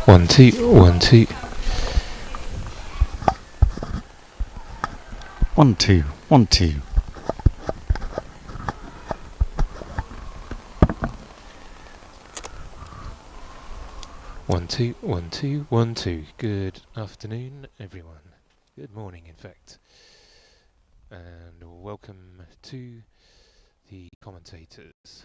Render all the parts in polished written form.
1 2 1 2 1 2 1 2. One, two, 1 2 1 2. Good afternoon, everyone. Good morning, in fact. And welcome to the Commentators.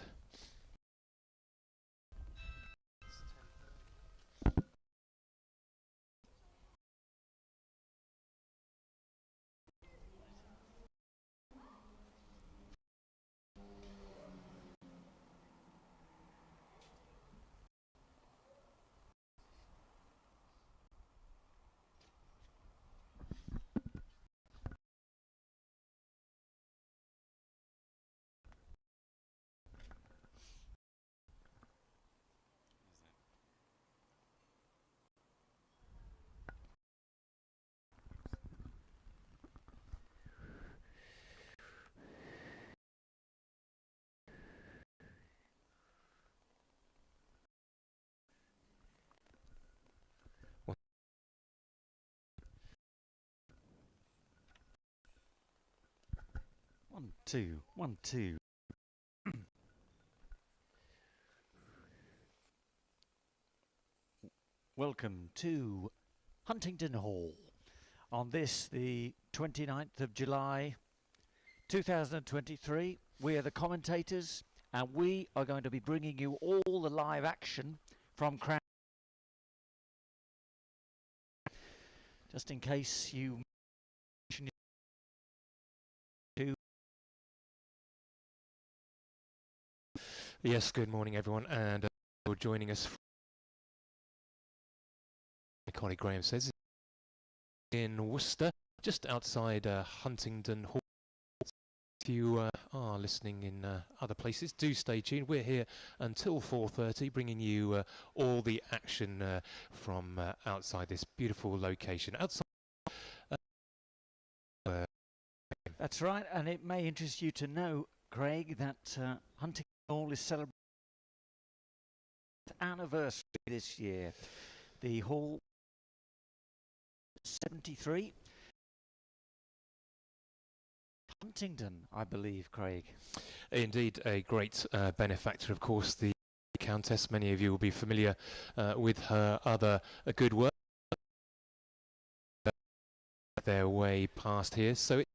One, two, 1 2. Welcome to Huntingdon Hall on this, the 29th of July 2023. We are the Commentators, and we are going to be bringing you all the live action from Crown. Just in case you Yes, good morning, everyone, and for joining us. My colleague Graham says in Worcester, just outside Huntingdon Hall. If you are listening in other places, do stay tuned. We're here until 4:30, bringing you all the action from outside this beautiful location. Outside. That's right, and it may interest you to know, Craig, that Huntingdon Hall is celebrating its anniversary this year. The hall 73. Huntingdon, I believe, Craig. Indeed, a great benefactor, of course, the Countess. Many of you will be familiar with her other good work. Their way past here, so it's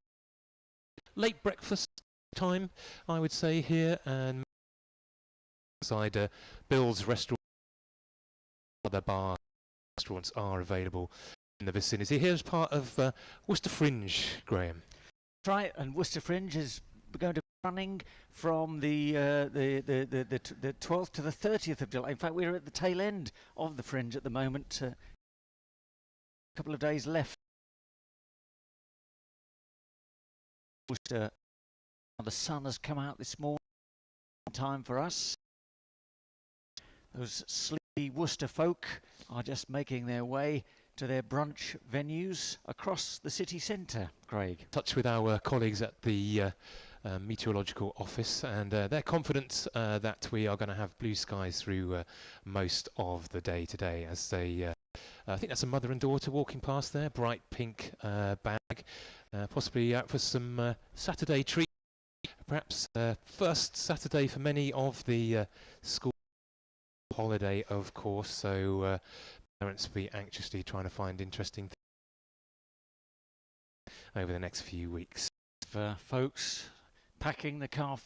late breakfast time, I would say, here, and outside Bill's restaurant, other bars, restaurants are available in the vicinity. Here's part of Worcester Fringe, Graham. That's right, and Worcester Fringe is going to be running from the 12th to the 30th of July. In fact, we're at the tail end of the Fringe at the moment. A couple of days left. Worcester, the sun has come out this morning. Time for us. Those sleepy Worcester folk are just making their way to their brunch venues across the city centre, Craig. Touch with our colleagues at the meteorological office, and they're confident that we are going to have blue skies through most of the day today, as they I think that's a mother and daughter walking past there, bright pink bag, possibly out for some Saturday treat, perhaps first Saturday for many of the school holiday, of course, so parents will be anxiously trying to find interesting things over the next few weeks. For folks packing the car,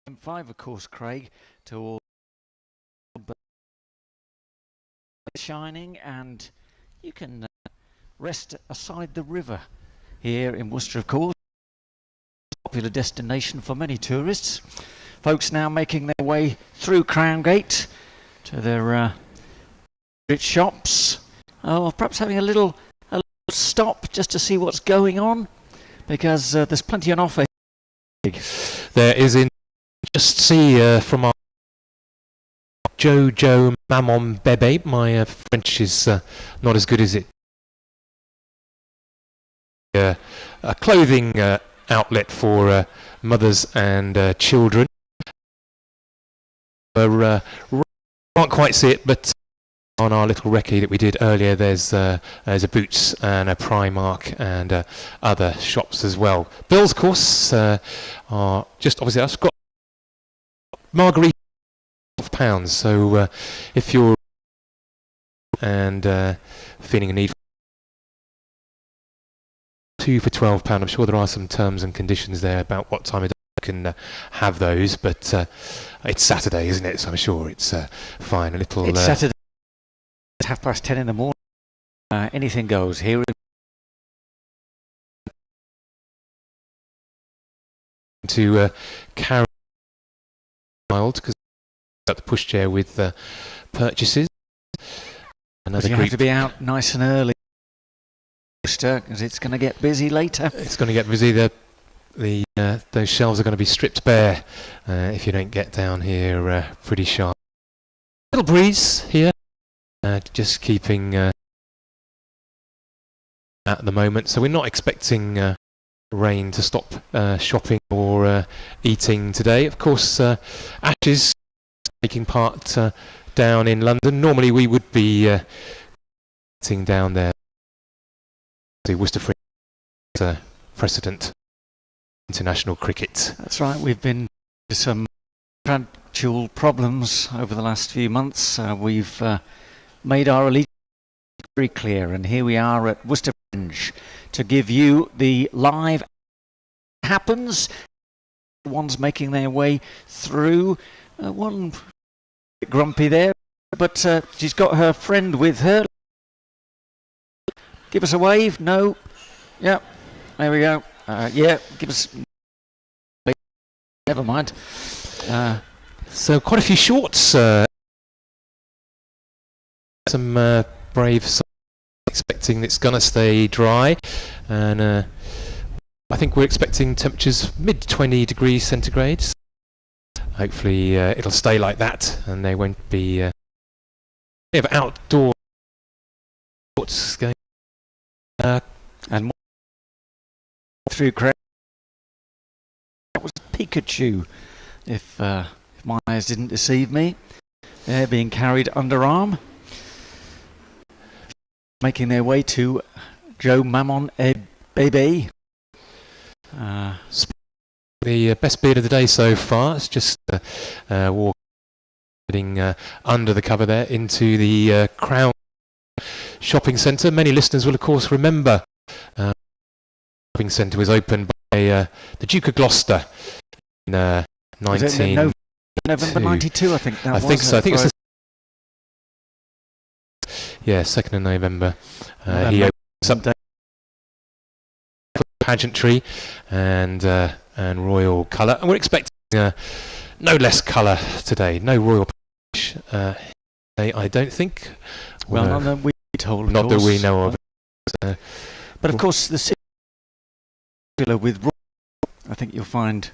M5, of course, Craig, to all shining, and you can rest aside the river here in Worcester, of course. Popular destination for many tourists. Folks now making their way through Crown Gate to their shops, or perhaps having a little stop just to see what's going on, because there's plenty on offer. There is, in just see from our Jojo Maman Bebe. My French is not as good as it. A clothing outlet for mothers and children. Can't quite see it, but on our little recce that we did earlier, there's a Boots and a Primark and other shops as well. Bills, of course, are just obviously. I've got margarita £12. So if you're and feeling a need for 2 for £12, I'm sure there are some terms and conditions there about what time of day you can have those, but it's Saturday, isn't it? So I'm sure it's fine. A little. It's Saturday. It's 10:30 in the morning. Anything goes here. To carry mild because got the pushchair with purchases. Another you have to be out nice and early, Worcester, because it's going to get busy later. It's going to get busy. Those shelves are going to be stripped bare if you don't get down here pretty sharp. Little breeze here, just keeping at the moment. So we're not expecting rain to stop shopping or eating today. Of course, Ashes taking part down in London. Normally we would be sitting down there. The Worcester Fringe precedent international cricket. That's right. We've been to some contractual problems over the last few months. We've made our allegiance very clear, and here we are at Worcester Fringe to give you the live happens. One's making their way through. One bit grumpy there, but she's got her friend with her. Give us a wave. No. Yeah. There we go. Yeah. Give us. Never mind. So quite a few shorts. Some brave. Expecting it's going to stay dry, and I think we're expecting temperatures mid 20 degrees centigrade. Hopefully it'll stay like that, and they won't be outdoor sports going. And through crowd. That was Pikachu, if my eyes didn't deceive me. They're being carried underarm, making their way to Joe Mammon Bebe. The best beard of the day so far. It's just walking under the cover there into the Crown Shopping Centre. Many listeners will of course remember the shopping centre was opened by the Duke of Gloucester in 1992. November 92, I think that was. I think so. I think it's 2nd of November. He opens up pageantry and royal colour, and we're expecting no less colour today. No royal I don't think. Well, not that we told. Not that we know of. But of course, the city with royal, I think you'll find,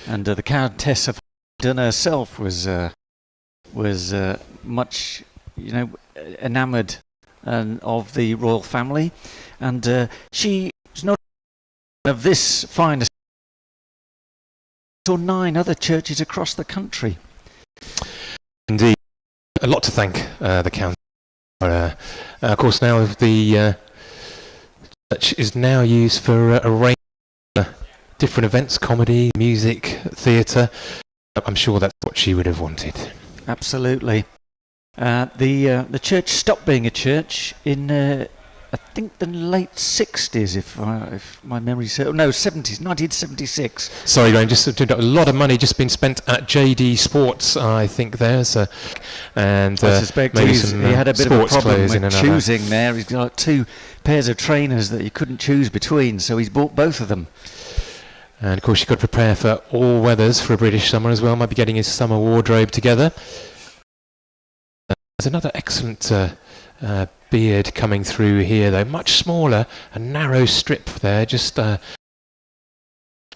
and the Countess of Huddersfield herself was much, enamoured of the royal family, and she was not of this finest or 9 other churches across the country. Indeed, a lot to thank the Countess. Of course, now the church is now used for a range of different events: comedy, music, theatre. I'm sure that's what she would have wanted. Absolutely. The church stopped being a church in I think the late 60s, if my memory serves. No, 70s, 1976. Sorry, Graham, just a lot of money just been spent at JD Sports, I think there's, and I suspect maybe he some had a bit of a problem with choosing there. He's got 2 pairs of trainers that he couldn't choose between, so he's bought both of them. And of course, you've got to prepare for all weathers for a British summer as well. Might be getting his summer wardrobe together. There's another excellent beard coming through here, though much smaller, a narrow strip there, just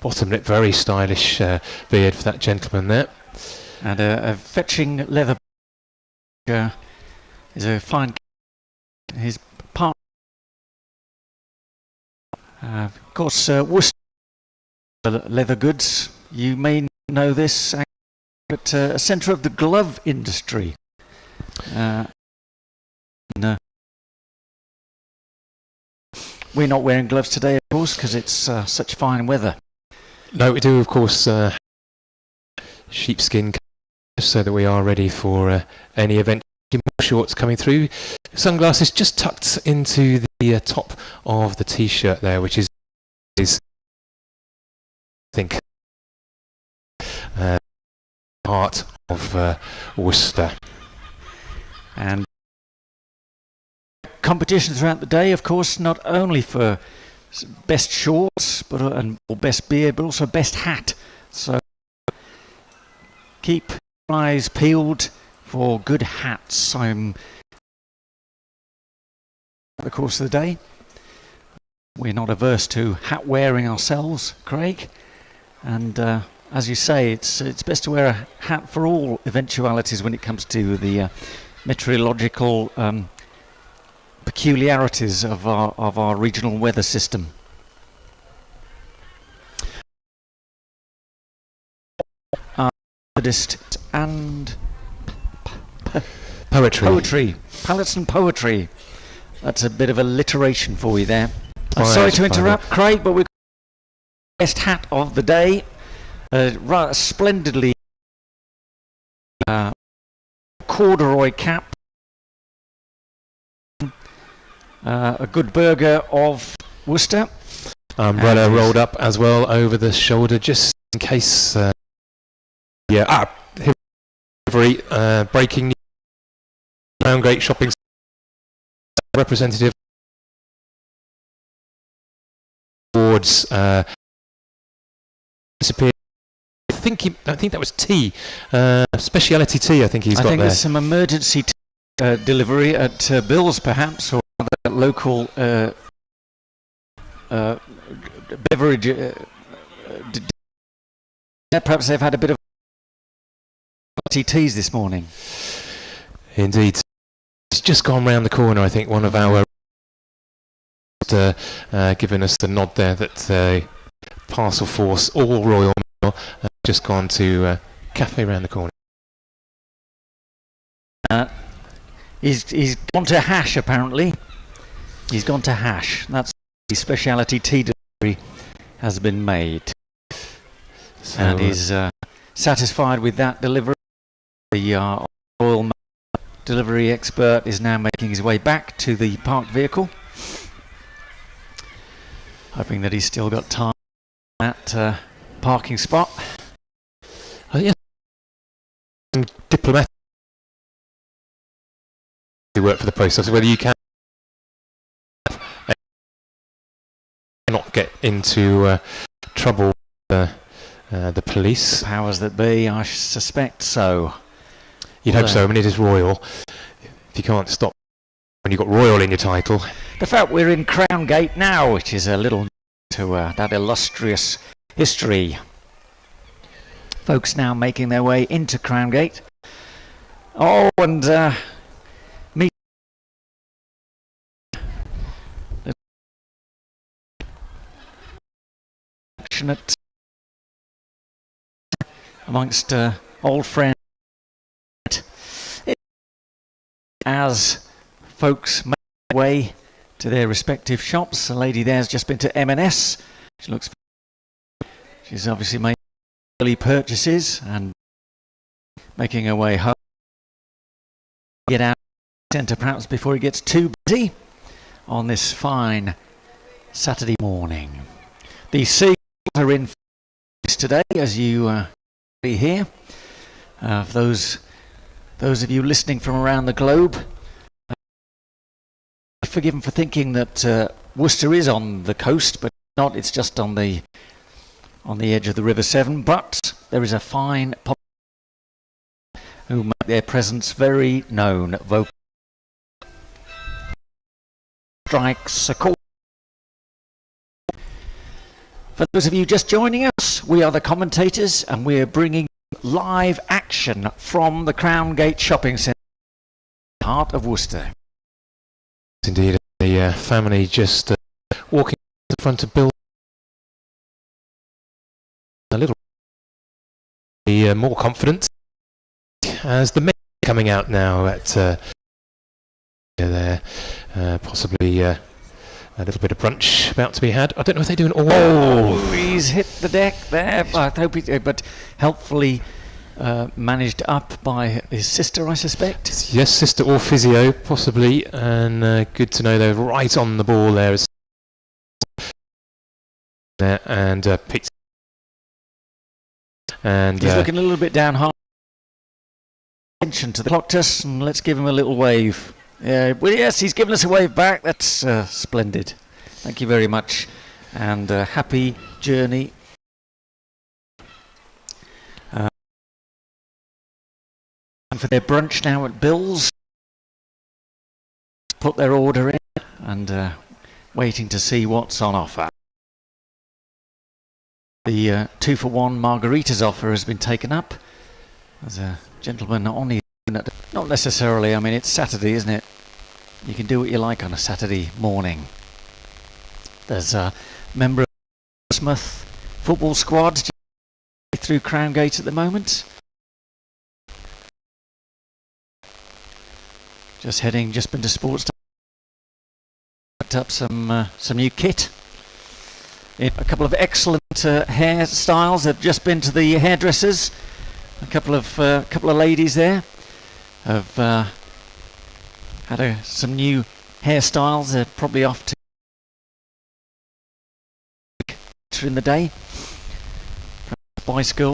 bottom lip, very stylish beard for that gentleman there. And a fetching leather is a fine. His part, of course, Worcester leather goods. You may know this, but a centre of the glove industry. We're not wearing gloves today, of course, because it's such fine weather. No, we do, of course, sheepskin so that we are ready for any event. More shorts coming through. Sunglasses just tucked into the top of the t-shirt there, which is I think part of Worcester. And competition throughout the day, of course, not only for best shorts or best beard, but also best hat. So keep your eyes peeled for good hats. I'm at the course of the day. We're not averse to hat wearing ourselves, Craig. And as you say, it's best to wear a hat for all eventualities when it comes to the meteorological peculiarities of our regional weather system. And poetry, palettes and poetry. That's a bit of alliteration for you there. I'm sorry to interrupt, Craig, but we've got the best hat of the day, rather splendidly corduroy cap. A good burger of Worcester. Umbrella rolled up as well over the shoulder, just in case. Breaking news. Crown Gate Shopping representative towards disappeared. I think that was tea, speciality tea. I think he's got there. I think there's some emergency delivery at Bill's, perhaps, or local beverage. Perhaps they've had a bit of teas this morning. Indeed. It's just gone round the corner, I think. One of our giving us the nod there that parcel force, all Royal Mail, just gone to cafe round the corner. He's gone to Hash, apparently. He's gone to Hash. That's the speciality tea delivery has been made. So, and he's satisfied with that delivery. The Royal Mail delivery expert is now making his way back to the parked vehicle, hoping that he's still got time at that parking spot. Yeah. Diplomatic work for the post office, whether you can not get into trouble with the police. Powers that be, I suspect so. You'd hope so. I mean, it is royal. If you can't stop when you've got royal in your title. The fact we're in Crown Gate now, which is a little to that illustrious history. Folks now making their way into Crown Gate. Oh, and me. Affectionate amongst old friends. As folks make their way to their respective shops, the lady there's just been to M&S. She's obviously made early purchases and making her way home. Get out of the centre perhaps before it gets too busy on this fine Saturday morning. The seagulls are in today, as you hear. For those of you listening from around the globe, forgiven for thinking that Worcester is on the coast, but not. It's just on the edge of the River Severn. But there is a fine population who make their presence very known. Vocal strikes a chord. For those of you just joining us, we are the Commentators, and we're bringing live action from the Crown Gate Shopping Centre, heart of Worcester. Indeed, the family just walking to the front of Bill. A little more confident as the men coming out now at there, possibly a little bit of brunch about to be had. I don't know if they do an all. Oh, he's hit the deck there. I hope he did, but helpfully managed up by his sister, I suspect. Yes, sister or physio, possibly, and good to know they're right on the ball there. And picked. And he's looking a little bit down hard. Attention to the Cloctus, and let's give him a little wave. Well, yes, he's given us a wave back. That's splendid. Thank you very much, and happy journey. And for their brunch now at Bill's, put their order in, and waiting to see what's on offer. The 2-for-1 margaritas offer has been taken up. There's a gentleman on his unit. Not necessarily, I mean, it's Saturday, isn't it? You can do what you like on a Saturday morning. There's a member of the Portsmouth football squad through Crown Gate at the moment. Just been to sports. Picked up some new kit. A couple of excellent hairstyles. They've just been to the hairdressers. A couple of ladies there have had some new hairstyles. They're probably off to later in the day. Bicycle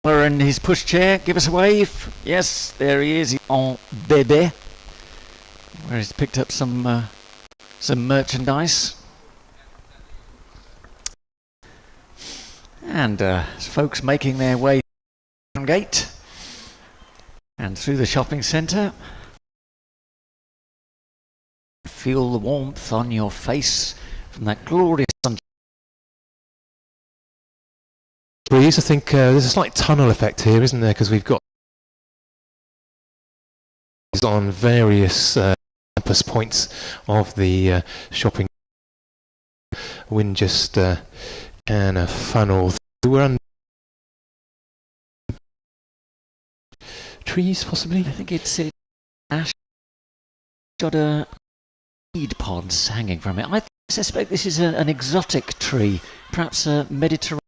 and his pushchair. Give us a wave. Yes, there he is. En bébé, where he's picked up some merchandise. And folks making their way down gate and through the shopping centre. Feel the warmth on your face from that glorious sunshine. Breeze, I think there's a slight tunnel effect here, isn't there? Because we've got on various campus points of the shopping. Wind just kind of funnel through. We're under trees, possibly. I think it's ash. Got a seed pods hanging from it. I suspect this is an exotic tree, perhaps a Mediterranean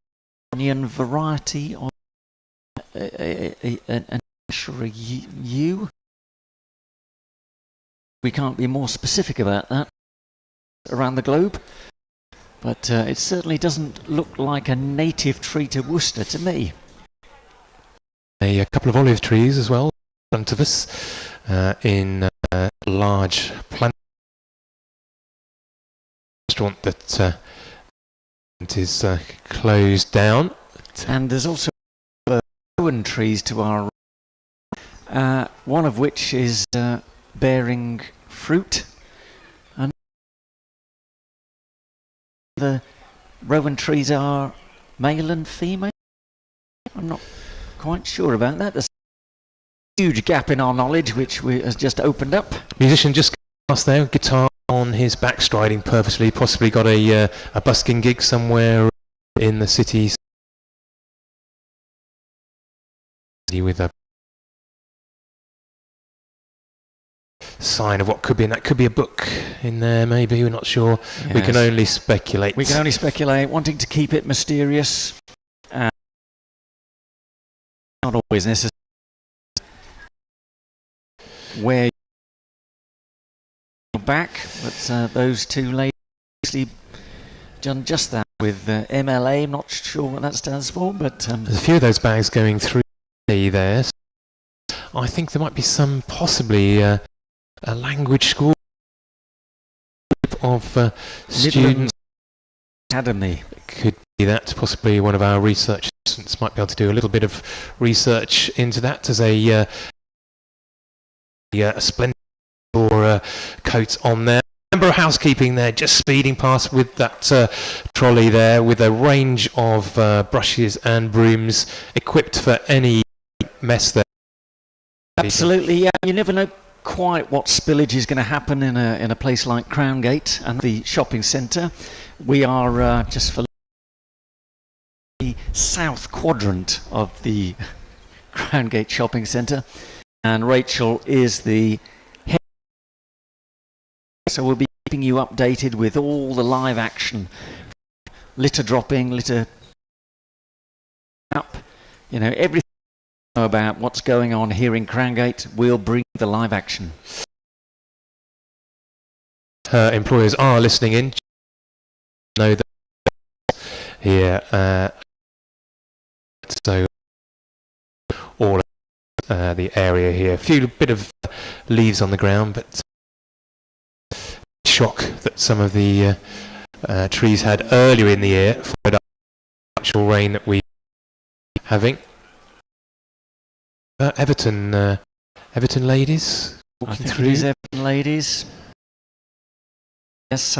variety of an yew. We can't be more specific about that around the globe. But it certainly doesn't look like a native tree to Worcester to me. A couple of olive trees as well in front of us in a large plant restaurant that is closed down. And there's also rowan trees to our right, one of which is bearing fruit. The rowan trees are male and female. I'm not quite sure about that. There's a huge gap in our knowledge which has just opened up. Musician just past there, guitar on his back, striding purposely, possibly got a busking gig somewhere in the city with a sign of what could be, and that could be a book in there, maybe, we're not sure. Yes. We can only speculate. We can only speculate, wanting to keep it mysterious. Not always necessary. Where you're back, but those two ladies done just that with MLA, not sure what that stands for, but there's a few of those bags going through there. I think there might be some, possibly a language school of students. Academy. Could be that, possibly one of our research assistants might be able to do a little bit of research into that as a splendid coat on there. Member of housekeeping there, just speeding past with that trolley there with a range of brushes and brooms equipped for any mess there. Absolutely, yeah. You never know quite what spillage is going to happen in a place like Crown Gate and the shopping centre. We are just for the south quadrant of the Crown Gate shopping centre, and Rachel is the So we'll be keeping you updated with all the live action, litter dropping, litter up, you know, everything you know about what's going on here in Crowngate. We'll bring the live action. Employers are listening in. Know that here, so all the area here. A few bit of leaves on the ground, but shock that some of the trees had earlier in the year followed up the actual rain that we having. Everton ladies walking through. These Everton ladies. Yes,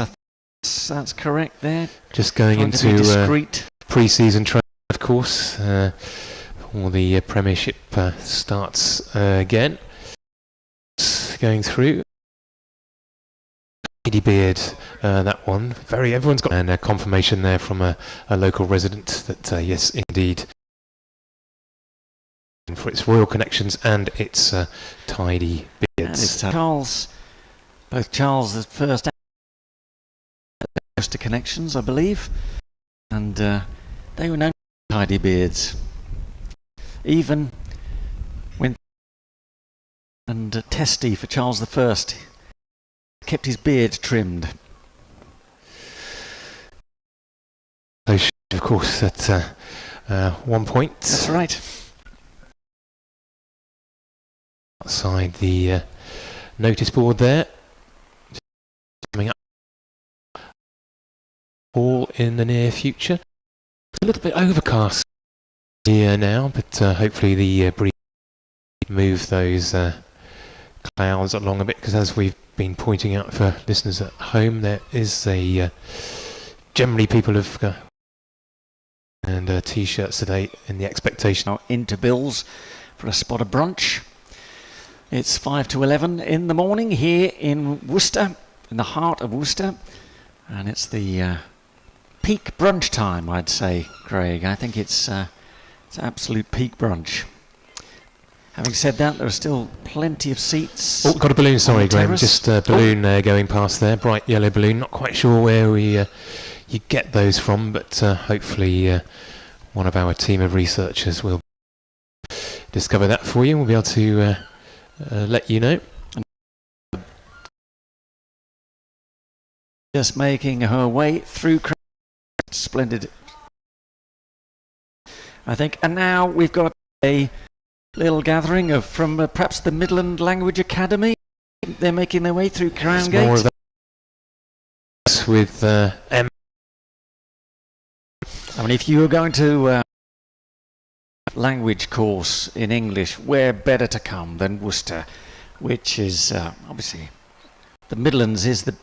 that's correct there. Just going into pre-season training, of course. All the Premiership starts again. Going through. Lady Beard, that one. Everyone's got a confirmation there from a local resident that yes, indeed, for its royal connections and its tidy beards. Charles, both Charles the first Worcester connections, I believe, and they were known for tidy beards. Even when and testy for Charles the First, kept his beard trimmed. So, of course, at 1 point. That's right. Outside the notice board there. Coming up. All in the near future. A little bit overcast here now, but hopefully the breeze move those clouds along a bit, because as we've been pointing out for listeners at home, there is a generally people have and t-shirts today in the expectation. Now into Bill's for a spot of brunch. It's 5 to 11 in the morning here in Worcester, in the heart of Worcester, and it's the peak brunch time, I'd say, Craig. I think it's absolute peak brunch. Having said that, there are still plenty of seats. Oh, got a balloon, sorry Graham, just a balloon going past there, bright yellow balloon. Not quite sure where you get those from, but hopefully one of our team of researchers will discover that for you. We'll be able to let you know. Just making her way through. Splendid, I think. And now we've got a little gathering from perhaps the Midland Language Academy. They're making their way through Crowngate. More of that with M. I mean, if you were going to language course in English, where better to come than Worcester, which is obviously the Midlands is the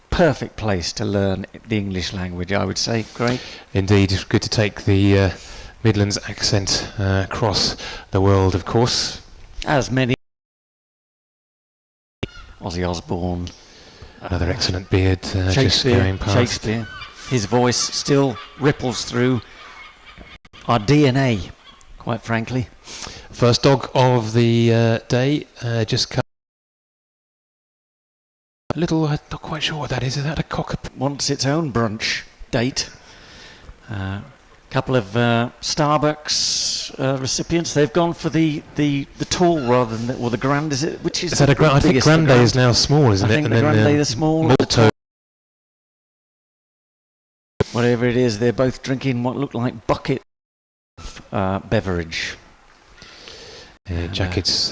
perfect place to learn the English language, I would say. Great. Indeed, it's good to take the Midlands accent across the world, of course. As many. Ozzy Osbourne. Another excellent beard just going past. Shakespeare. His voice still ripples through our DNA, quite frankly. First dog of the day just come. A little, not quite sure what that is. Is that a cockapoo? Wants its own brunch date. Couple of Starbucks recipients. They've gone for the tall rather than the grand. Is it? Which is that a grand? I think Grande is now small, isn't it? I think the Grande, the small. Malto. Whatever it is, they're both drinking what look like bucket beverage. Yeah, jackets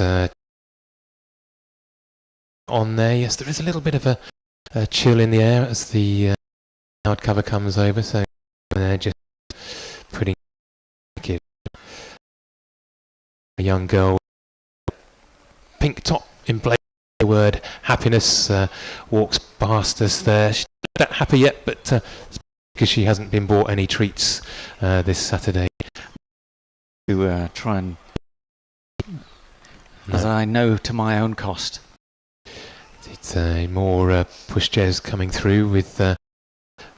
on there. Yes, there is a little bit of a chill in the air as the cloud cover comes over. So they're just putting a young girl, pink top in black. The word happiness walks past us there. She's not happy yet, but because she hasn't been bought any treats this Saturday. To try and, as I know to my own cost. It's more pushchairs coming through with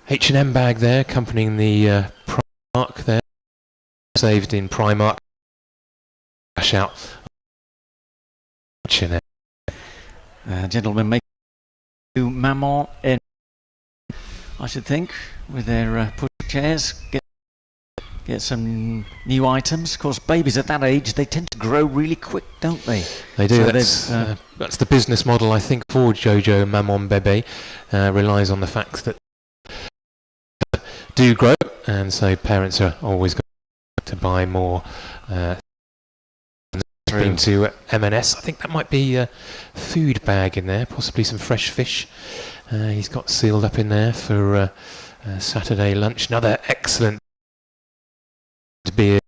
H&M bag there, accompanying the Primark there. Saved in Primark. Cash out. H&M. Gentlemen, make Maman in, I should think, with their push chairs. Get some new items. Of course, babies at that age, they tend to grow really quick, don't they? They do. So that's the business model, I think, for Jojo Maman Bebe. Relies on the fact that do grow, and so parents are always going to buy more. Been to M&S. I think that might be a food bag in there, possibly some fresh fish. He's got sealed up in there for Saturday lunch. Another excellent beer.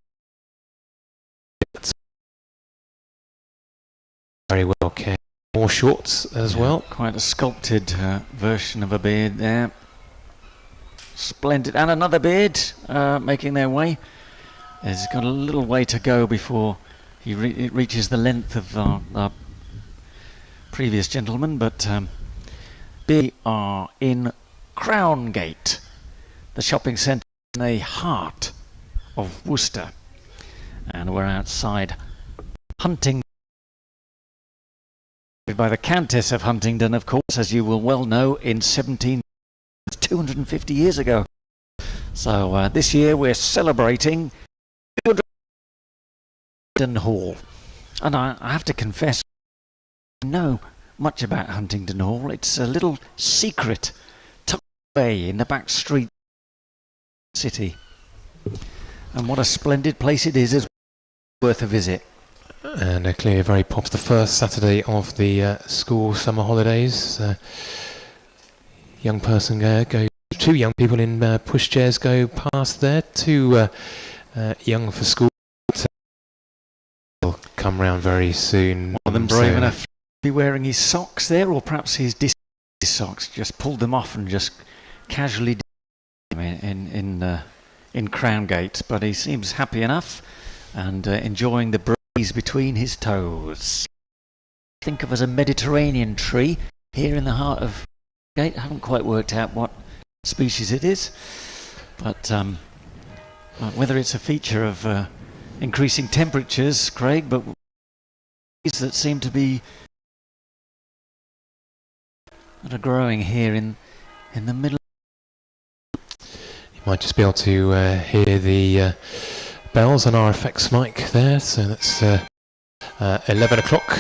Very well cared. More shorts as well. Quite a sculpted version of a beard there. Splendid. And another beard making their way. It's got a little way to go before it reaches the length of our previous gentleman, but we are in Crown Gate, the shopping centre in the heart of Worcester, and we're outside Huntingdon, by the Countess of Huntingdon, of course, as you will well know, in 250 years ago. So this year we're celebrating Hall, and I have to confess, I know much about Huntingdon Hall. It's a little secret tucked away in the back street city, and what a splendid place it is worth a visit. And clearly very popular. The first Saturday of the school summer holidays. Young person go. Two young people in pushchairs go past there. Too young for school. Will come round very soon. One of them brave enough to be wearing his socks there, or perhaps his socks. Just pulled them off and just casually in Crown Gate. But he seems happy enough and enjoying the breeze between his toes. Think of as a Mediterranean tree here in the heart of Gate. I haven't quite worked out what species it is, but whether it's a feature of increasing temperatures, Craig, but that seem to be that are growing here in the middle. You might just be able to hear the bells on our effects mic there, so that's 11 o'clock.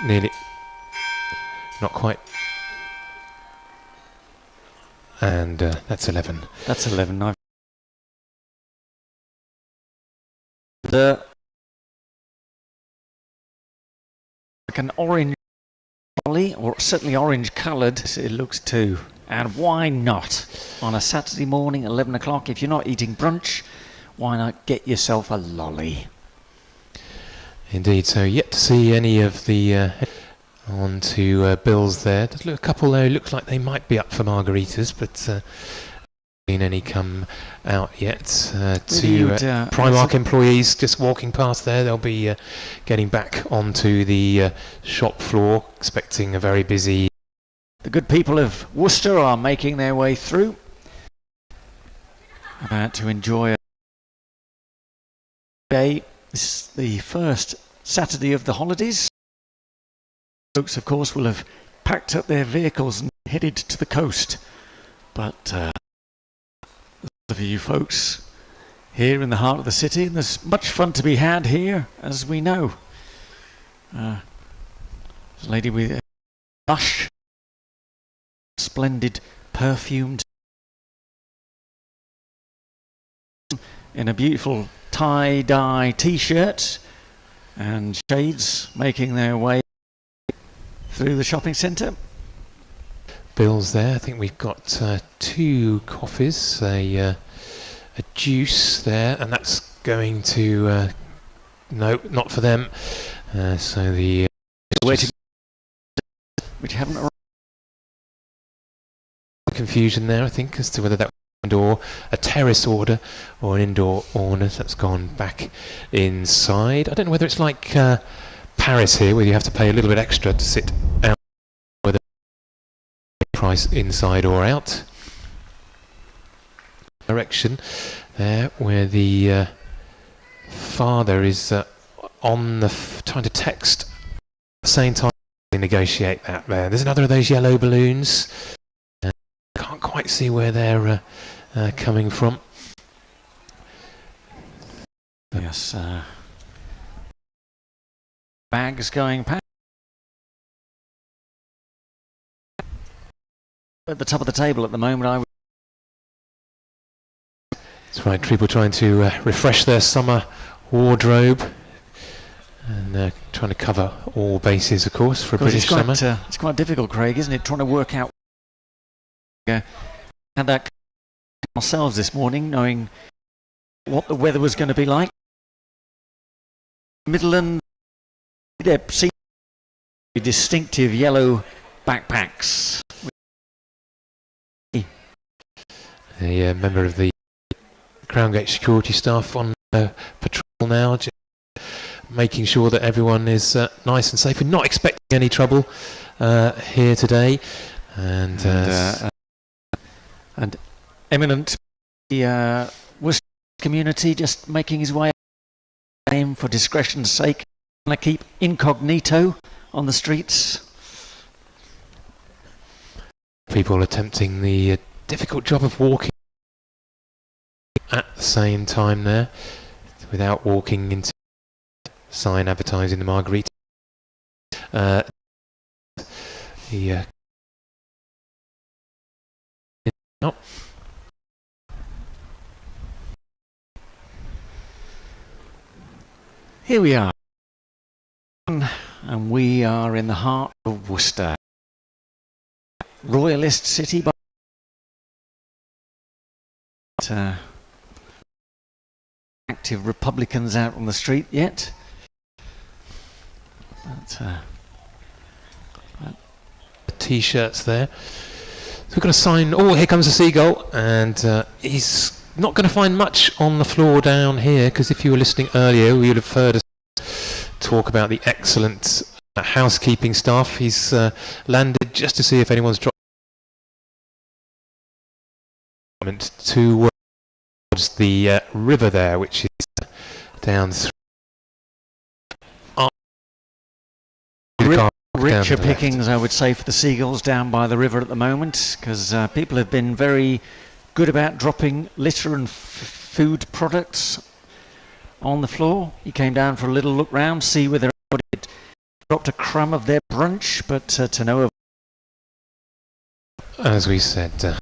Nearly, not quite. And that's 11. That's 11. Like an orange lolly, or certainly orange coloured, it looks too. And why not? On a Saturday morning, 11 o'clock, if you're not eating brunch, why not get yourself a lolly? Indeed, so yet to see any of the on to bills there. There's a couple though, looks like they might be up for margaritas, but seen any come out yet. Primark employees just walking past there, they'll be getting back onto the shop floor, expecting a very busy. The good people of Worcester are making their way through, about to enjoy a day. This is the first Saturday of the holidays. Folks, of course, will have packed up their vehicles and headed to the coast. But for you folks here in the heart of the city, and there's much fun to be had here, as we know. A lady with a lush, splendid, perfumed, in a beautiful tie-dye t-shirt, and shades making their way through the shopping centre. Bills there. I think we've got 2 coffees, a juice there, and that's going to no, not for them. So the which haven't arrived. Confusion there, I think, as to whether that was indoor, a terrace order or an indoor order. That's gone back inside. I don't know whether it's like Paris here, where you have to pay a little bit extra to sit out, whether price inside or out. Direction there, where the father is on the trying to text the same time negotiate that there. There's another of those yellow balloons. Can't quite see where they're coming from. Yes. Bags going past. At the top of the table at the moment, That's right, people trying to refresh their summer wardrobe and trying to cover all bases, of course, for a British summer. It's quite difficult, Craig, isn't it? Trying to work out had that ourselves this morning, knowing what the weather was going to be like. Midland, there seem to be distinctive yellow backpacks. A member of the Crown Gate security staff on patrol now, just making sure that everyone is nice and safe. We're not expecting any trouble here today, and eminent the Worcester community just making his way up for discretion's sake. Going to keep incognito on the streets. People attempting the difficult job of walking at the same time there, without walking into sign advertising the margarita. Here we are, and we are in the heart of Worcester, royalist city, but active Republicans out on the street yet. T-shirts there. So we're going to sign. Oh, here comes a seagull, and he's not going to find much on the floor down here, because if you were listening earlier, we would have heard us talk about the excellent housekeeping staff. He's landed just to see if anyone's dropped towards the river there, which is down through. Richer pickings, I would say, for the seagulls down by the river at the moment, because people have been very good about dropping litter and food products on the floor. He came down for a little look round, see whether anybody had dropped a crumb of their brunch, but to no avail. As we said,